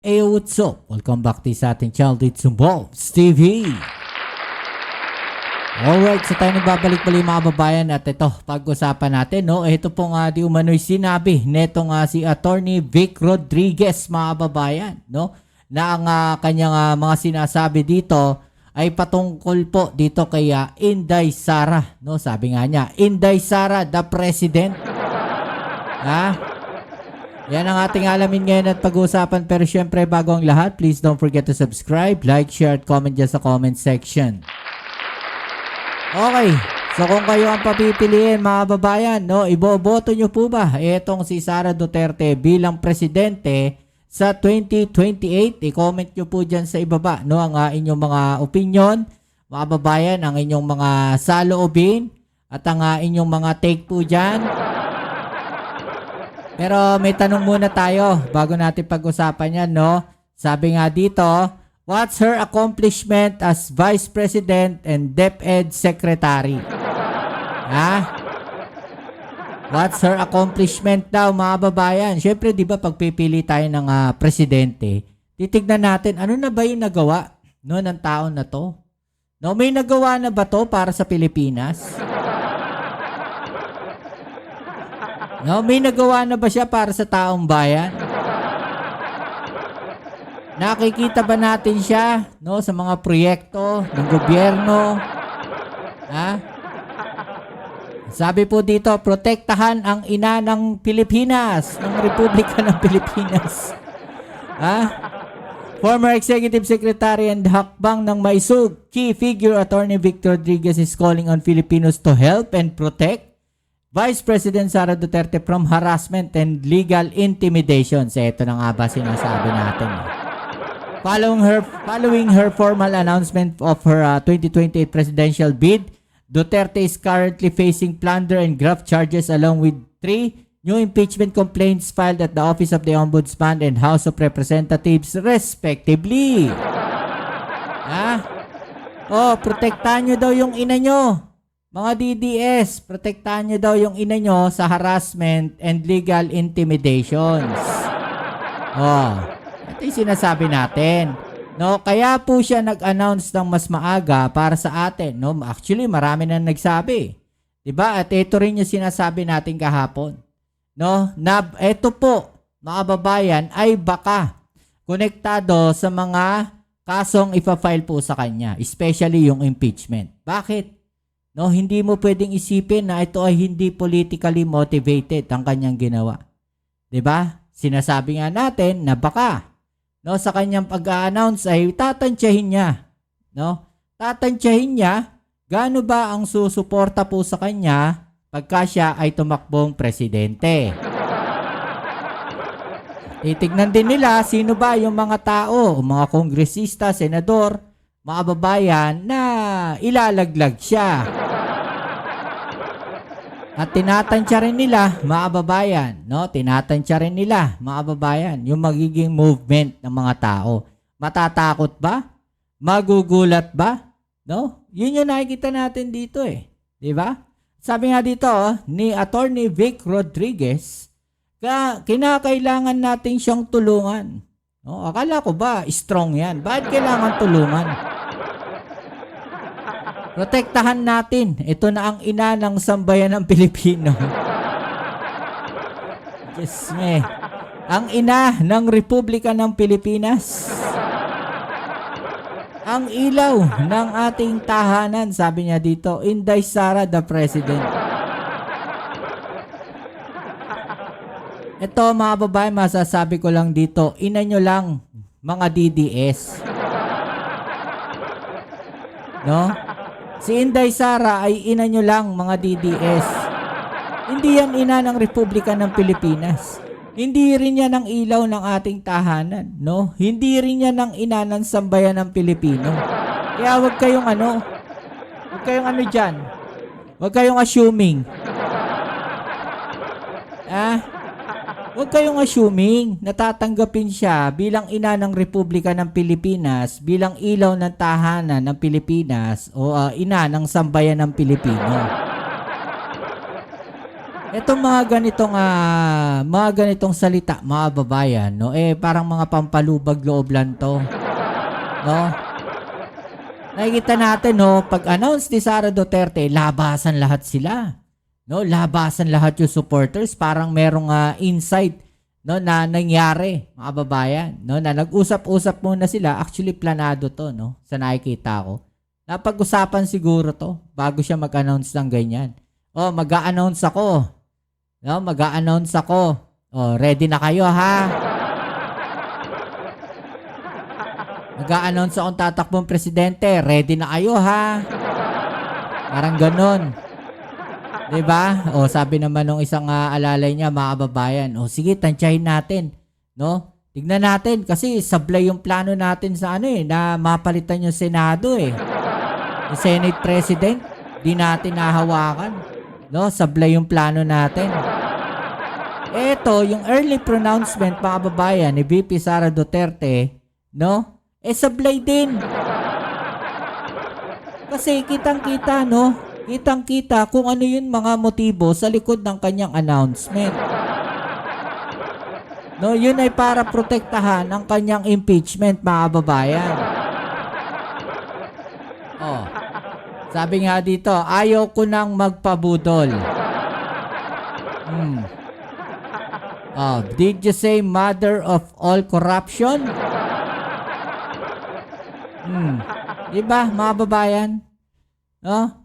Hey, what's up? Welcome back to sa ating channel dito sa Bobs TV. Alright, so tayo nagbabalik-balik mga babayan at ito, pag-usapan natin, no? Ito pong di umano'y sinabi netong si Attorney Vic Rodriguez mga babayan, no? Na ang kanyang mga sinasabi dito ay patungkol po dito kay Inday Sara, no? Sabi nga niya, Inday Sara, the President. Yan ang ating alamin ngayon at pag-uusapan. Pero syempre, bago ang lahat, please don't forget to subscribe, like, share, at comment dyan sa comment section. Okay, so kung kayo ang papipiliin mga babayan, no, iboboto nyo po ba itong si Sara Duterte bilang presidente sa 2028? I-comment nyo po dyan sa ibaba, no, ang inyong mga opinion, mga babayan, ang inyong mga saloobin, at ang inyong mga take po dyan. Pero may tanong muna tayo bago natin pag-usapan yan, no? Sabi nga dito, what's her accomplishment as Vice President and DepEd Secretary? What's her accomplishment daw mga babayan? Siyempre, di ba pagpipili tayo ng presidente, titignan natin ano na ba yung nagawa, no, ng taon na to? No, may nagawa na ba to para sa Pilipinas? No, may nagawa na ba siya para sa taong bayan? Nakikita ba natin siya, no, sa mga proyekto ng gobyerno? Sabi po dito, protektahan ang ina ng Pilipinas, ng Republika ng Pilipinas. Former Executive Secretary and hakbang ng Maisug, key figure Attorney Vic Rodriguez is calling on Filipinos to help and protect Vice President Sara Duterte from harassment and legal intimidation. So ito na nga ba sinasabi natin. Following her formal announcement of her 2028 presidential bid, Duterte is currently facing plunder and graft charges along with 3 new impeachment complaints filed at the Office of the Ombudsman and House of Representatives respectively. Protektahan nyo daw yung ina nyo. Mga DDS, protektahan nyo daw yung ina nyo sa harassment and legal intimidations. Ito yung sinasabi natin. No, kaya po siya nag-announce ng mas maaga para sa atin. No? Actually, marami na nagsabi. Diba? At ito rin yung sinasabi natin kahapon. No? Na ito po, mga babayan, ay baka konektado sa mga kasong ipa-file po sa kanya. Especially yung impeachment. Bakit? No, hindi mo pwedeng isipin na ito ay hindi politically motivated ang kanyang ginawa. 'Di ba? Sinasabi nga natin na baka no sa kanyang pag-a-announce ay tatantyahin niya, no? Tatantyahin niya gaano ba ang susuporta po sa kanya pagka siya ay tumakbong presidente. Titignan din nila sino ba yung mga tao, mga kongresista, senador, mga babayan na ilalaglag siya. At tinatansya rin nila, mga babayan, no? Tinatansya rin nila, mga babayan, yung magiging movement ng mga tao. Matatakot ba? Magugulat ba? No? Yun yung nakikita natin dito eh. Di ba? Sabi nga dito ni Attorney Vic Rodriguez, kinakailangan natin siyang tulungan. No? Akala ko ba strong yan? Bakit kailangan tulungan? Protektahan natin. Ito na ang ina ng sambayan ng Pilipino. Diyos me. Ang ina ng Republika ng Pilipinas. Ang ilaw ng ating tahanan. Sabi niya dito, Inday Sara, the President. Ito mga babae, masasabi ko lang dito, ina nyo lang mga DDS. No? Si Inday Sara ay ina nyo lang mga DDS. Hindi yan ina ng Republika ng Pilipinas. Hindi rin yan ang ilaw ng ating tahanan, no? Hindi rin yan ang ina ng sambayan ng Pilipino. Kaya wag kayong dyan. Wag kayong assuming. Huwag kayong assuming na tatanggapin siya bilang ina ng Republika ng Pilipinas, bilang ilaw ng tahanan ng Pilipinas o ina ng sambayan ng Pilipino. Itong mga ganitong salita, mga babayan, no? Parang mga pampalubag loob lang to, no? Nakikita natin, no, pag-announce ni Sara Duterte, labasan lahat sila. No, labasan lahat yung supporters, parang merong insight, no, na nangyari, mga babayan, no, na nag-usap-usap muna sila. Actually planado to, no, sa nakikita ko. Napag-usapan siguro to bago siya mag-announce ng ganyan. Oh, mag-a-announce ako. No, mag-a-announce ako. Oh, ready na kayo, ha? Mag-a-announce akong tatakbong presidente. Ready na kayo, ha? Parang ganon. 'Di ba? O sabi naman nung isang alalay niya, mga kababayan, o sige, tantyahin natin, no? Tignan natin kasi sablay yung plano natin sa na mapalitan yung Senado eh. Yung Senate President, di natin nahawakan, no? Sablay yung plano natin. Ito, yung early pronouncement, mga kababayan, ni VP Sara Duterte, no? Sablay din. Kasi kitang-kita, no? Kitang-kita kung ano yung mga motibo sa likod ng kanyang announcement. No, yun ay para protektahan ang kanyang impeachment, mga kababayan. Oh. Sabi nga dito, ayaw ko nang magpabudol. Oh, did you say mother of all corruption? Diba, mga babayan? No?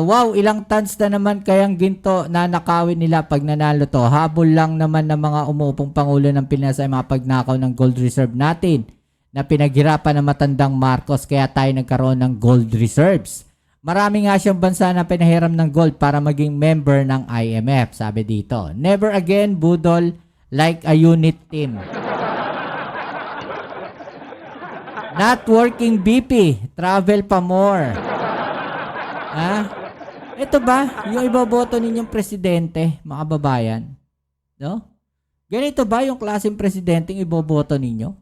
Wow, ilang tons na naman kayang ginto na nakawin nila pag nanalo to. Habol lang naman ng mga umuupong Pangulo ng Pinas ay mga pagnakaw ng gold reserve natin na pinaghirapan ng matandang Marcos, kaya tayo nagkaroon ng gold reserves. Marami nga siyang bansa na pinahiram ng gold para maging member ng IMF, sabi dito. Never again budol like a unit team. Not working BP, travel pa more. Ito ba yung iboboto ninyong presidente, mga babayan? No? Ganito ba yung klaseng presidenteng iboboto ninyo?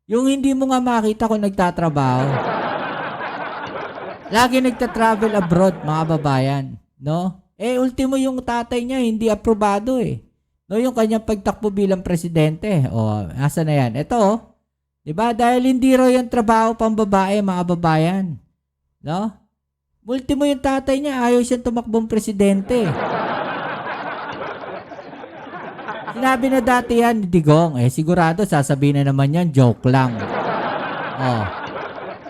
Yung hindi mo nga makita kung nagtatrabaho. Lagi nagtatravel abroad, mga babayan. No? Ultimo yung tatay niya, hindi aprobado eh. No, yung kanyang pagtakbo bilang presidente. Asa na yan? Ito, diba? Dahil hindi raw yung trabaho pang babae, mga babayan. No? Ultimo yung tatay niya, ayaw siyang tumakbong presidente. Sinabi na dati yan ni Digong, sigurado sasabihin na naman yan, joke lang.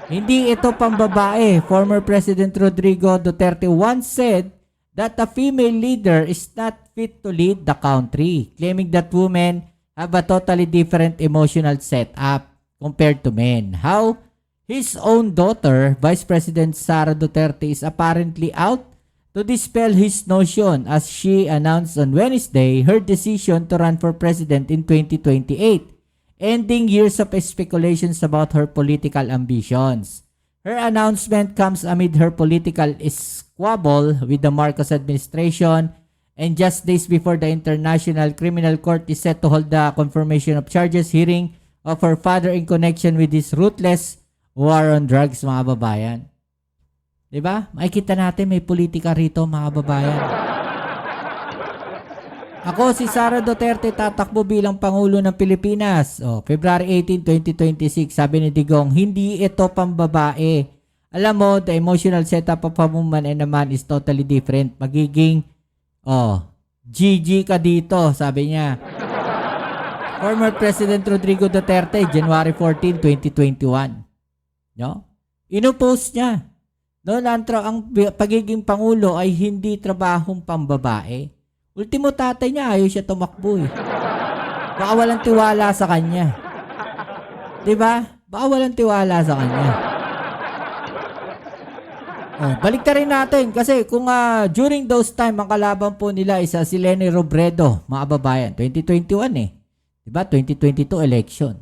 Hindi ito pambabae. Former President Rodrigo Duterte once said that a female leader is not fit to lead the country, claiming that women have a totally different emotional setup compared to men. How his own daughter, Vice President Sara Duterte, is apparently out to dispel his notion as she announced on Wednesday her decision to run for president in 2028, ending years of speculations about her political ambitions. Her announcement comes amid her political squabble with the Marcos administration and just days before the International Criminal Court is set to hold the confirmation of charges hearing of her father in connection with his ruthless war on drugs, mga babayan. Diba? Makikita natin may politika rito, mga babayan. Ako si Sara Duterte tatakbo bilang Pangulo ng Pilipinas. February 18, 2026, sabi ni Digong, hindi ito pambabae. Alam mo, the emotional setup of a woman and a man is totally different. Magiging, GG ka dito, sabi niya. Former President Rodrigo Duterte, January 14, 2021. No? Ino-post niya. No, ang pagiging Pangulo ay hindi trabahong pambabae. Ultimo tatay niya, ayaw siya tumakbo eh. Baka walang tiwala sa kanya. Diba? Baka walang tiwala sa kanya. Balik na rin natin kasi kung during those time ang kalaban po nila isa si Leni Robredo, mga babayan, 2021 eh. Diba? 2022 election.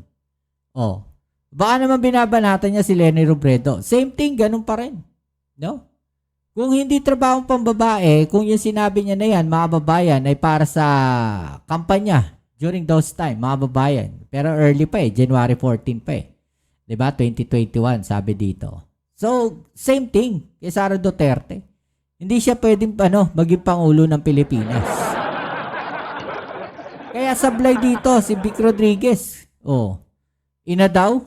Baka naman binabanatan niya si Leni Robredo. Same thing, ganun pa rin. No? Kung hindi trabahong pambabae, kung yung sinabi niya na yan, mga babayan, ay para sa kampanya during those time, mga babayan. Pero early pa January 14 pa Diba? 2021, sabi dito. So, same thing kay Sara Duterte. Hindi siya pwedeng maging Pangulo ng Pilipinas. Kaya sablay dito si Vic Rodriguez. Ina daw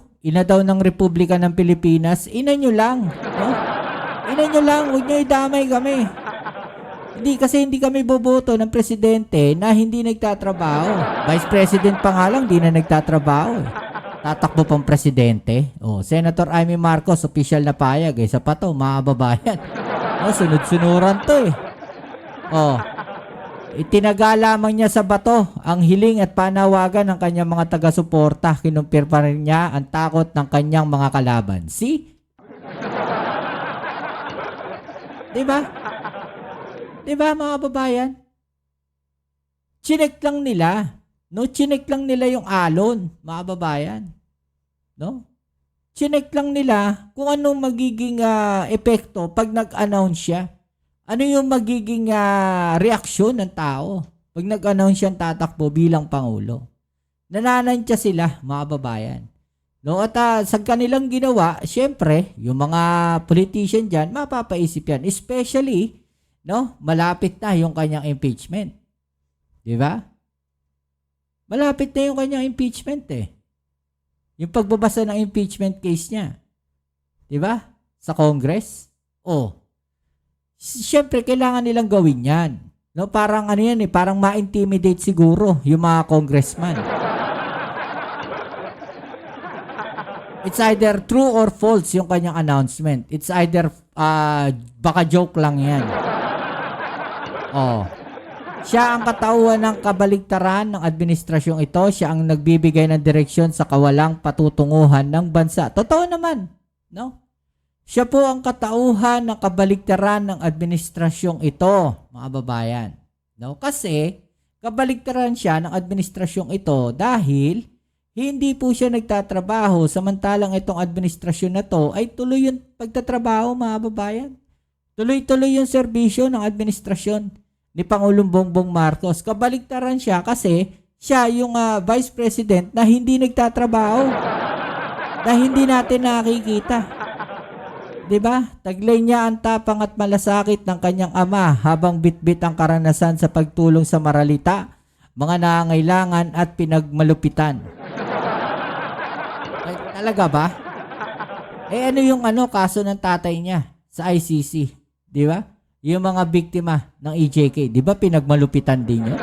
ng Republika ng Pilipinas, ina nyo lang. No? Ina nyo lang, huwag nyo idamay kami. Hindi kami boboto ng presidente na hindi nagtatrabaho. Vice President pa nga lang, hindi na nagtatrabaho. Tatakbo pang presidente. Senator Amy Marcos, official na payag. Isa pa to, mga babayan. Sunod-sunuran to eh. Itinaga lamang niya sa bato ang hiling at panawagan ng kanyang mga taga-suporta. Kinumpir pa rin niya ang takot ng kanyang mga kalaban. See? Diba? Diba mga babayan? Chinek lang nila. Chinek lang nila yung alon, mga babayan. Chinek lang nila kung anong magiging epekto pag nag-announce siya. Ano yung magiging reaksyon ng tao pag nag-announce siyang tatakbo bilang Pangulo. Nananantya sila, mga babayan. At sa kanilang ginawa, syempre, yung mga politician dyan, mapapaisip yan. Especially, malapit na yung kanyang impeachment. Di ba? Malapit na yung kanyang impeachment eh. Yung pagbabasa ng impeachment case niya. Di ba? Sa Congress. Siyempre, kailangan nilang gawin yan. Parang yan eh, parang ma-intimidate siguro yung mga congressman. It's either true or false yung kanyang announcement. It's either baka joke lang yan. Siya ang katauhan ng kabaligtaran ng administrasyong ito. Siya ang nagbibigay ng direksyon sa kawalang patutunguhan ng bansa. Totoo naman, Siya po ang katauhan ng kabaligtaran ng administrasyong ito, mga babayan. Kasi kabaligtaran siya ng administrasyong ito dahil hindi po siya nagtatrabaho samantalang itong administrasyon na to ay tuloy yung pagtatrabaho, mga babayan. Tuloy-tuloy yung serbisyo ng administrasyon ni Pangulong Bongbong Marcos. Kabaligtaran siya kasi siya yung Vice President na hindi nagtatrabaho, na hindi natin nakikita. Diba? Taglay niya ang tapang at malasakit ng kanyang ama habang bitbit ang karanasan sa pagtulong sa maralita, mga nangangailangan at pinagmalupitan. Ay, talaga ba? Ano yung kaso ng tatay niya sa ICC? Diba? Yung mga biktima ng EJK, diba pinagmalupitan din yun?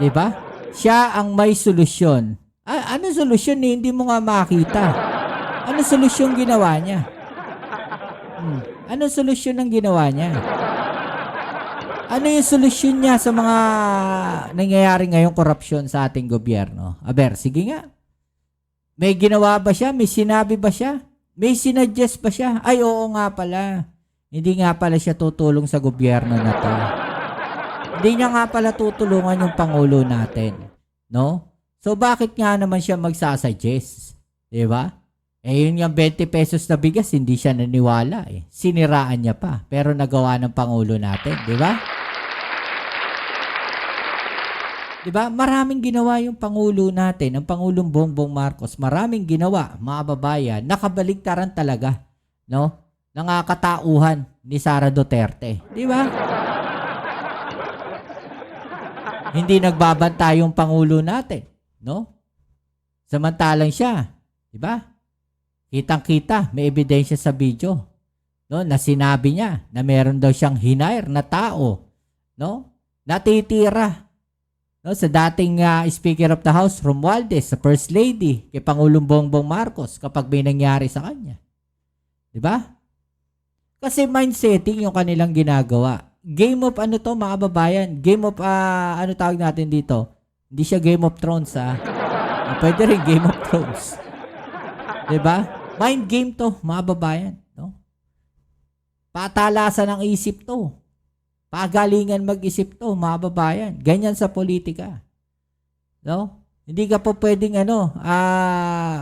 Diba? Siya ang may solusyon. Ano solusyon eh? Hindi mo nga makita. Ano solusyon ginawa niya? Ano solusyon ang ginawa niya? Ano yung solusyon niya sa mga nangyayari ngayong korupsyon sa ating gobyerno? Sige nga. May ginawa ba siya? May sinabi ba siya? May sinuggest ba siya? Ay, oo nga pala. Hindi nga pala siya tutulong sa gobyerno na to. Hindi niya nga pala tutulungan yung Pangulo natin. So, bakit nga naman siya magsasuggest? Diba? Yun yung 20 pesos na bigas, hindi siya naniwala eh. Siniraan niya pa, pero nagawa ng Pangulo natin, di ba? Di ba? Maraming ginawa yung Pangulo natin, ang Pangulong Bongbong Marcos. Maraming ginawa, mga babayan, nakabaligtaran talaga, Nangakatauhan ni Sara Duterte, di ba? Hindi nagbabanta yung Pangulo natin, Samantalang siya, di ba? Kitang-kita, may ebidensya sa video, na sinabi niya na meron daw siyang hinire na tao, natitira, sa dating Speaker of the House, Romualdez, sa First Lady, kay Pangulong Bongbong Marcos, kapag may nangyari sa kanya. Diba? Kasi mindsetting yung kanilang ginagawa. Game of mga babayan? Game of, tawag natin dito? Hindi siya Game of Thrones, Pwede rin Game of Thrones. Diba? Mind game to, mga babayan. Patalasan ng isip to. Pagalingan mag-isip to, mga babayan. Ganyan sa politika. Hindi ka po pwedeng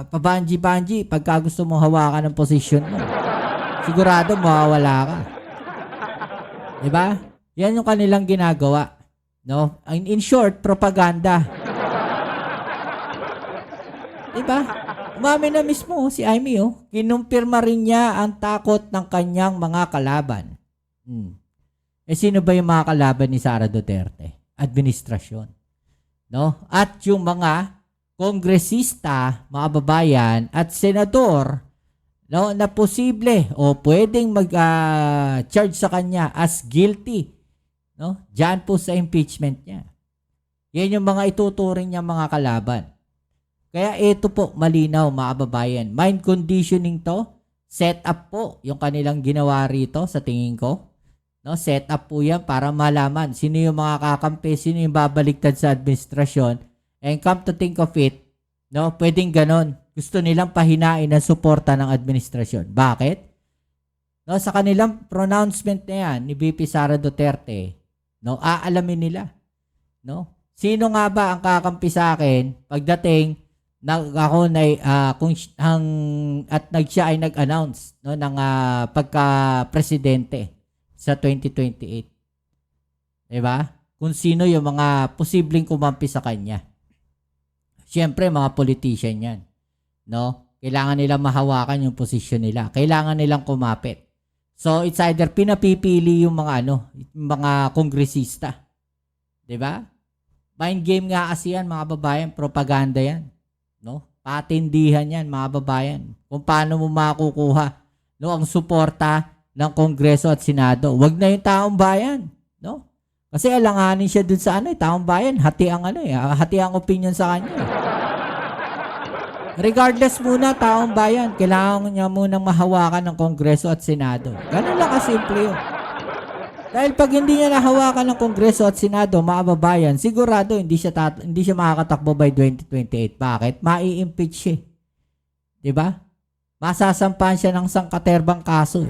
pabanji-banji pagka gusto mong hawakan ng posisyon mo. Sigurado mawawala ka. Diba? Yan yung kanilang ginagawa. In short, propaganda. Diba? Umamin na mismo si Amy, kinumpirma rin niya ang takot ng kanyang mga kalaban. Sino ba yung mga kalaban ni Sara Duterte? Administrasyon. No? At yung mga kongresista, mga babayan, at senador, no, na posible o pwedeng mag-charge sa kanya as guilty. No? Diyan po sa impeachment niya. Yan yung mga ituturing niya mga kalaban. Kaya ito po, malinaw mga kababayan. Mind conditioning to, set up po yung kanilang ginawa rito sa tingin ko. No, set up po yan para malaman sino yung mga kakampi, sino yung babaliktad sa administrasyon. And come to think of it, no, pwedeng ganon. Gusto nilang pahinain ang suporta ng administrasyon. Bakit? No, sa kanilang pronouncement na yan ni VP Sara Duterte, no, aalamin nila. No? Sino nga ba ang kakampi sa akin pagdating ako na at siya ay nag-announce, no, ng pagka-presidente sa 2028. Diba? Kung sino yung mga posibleng kumampi sa kanya. Siyempre, mga politician yan. No? Kailangan nilang mahawakan yung posisyon nila. Kailangan nilang kumapit. So, it's either pinapipili yung mga yung mga kongresista. Diba? Mind game nga kasi yan, mga babayan. Propaganda yan. No? Patindihan yan, mga babayan. Kung paano mo makukuha, no, ang suporta ng Kongreso at Senado. Wag na yung taong bayan, no? Kasi alanganin siya dun sa taong bayan, hati ang opinion sa kanya. Regardless muna, taong bayan, kailangan niya munang mahawakan ng Kongreso at Senado. Ganun lang kasimple yun. Dahil pag hindi niya nahawakan ng Kongreso at Senado, mga babayan, sigurado hindi siya makakatakbo by 2028. Bakit? Mai-impeach siya. 'Di ba? Masasampahan siya ng sangkaterbang kaso.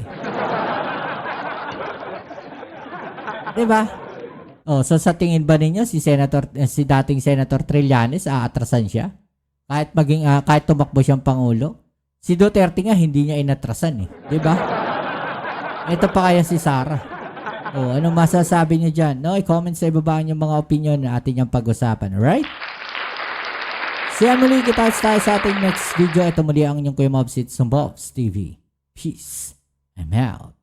'Di ba? So sa tingin ba ninyo si dating Senator Trillanes aatrasan siya? Kahit tumakbo siyang pangulo? Si Duterte nga hindi niya inatrasan 'di ba? Ito pa kaya si Sara. Anong masasabi niyo dyan? No, i-comment sa ibaba yung mga opinion na atin yung pag-usapan. Alright? Siya muli kita tayo sa ating next video. Ito muli ang inyong Kuya Mobs. It's Mobs TV. Peace. I'm out.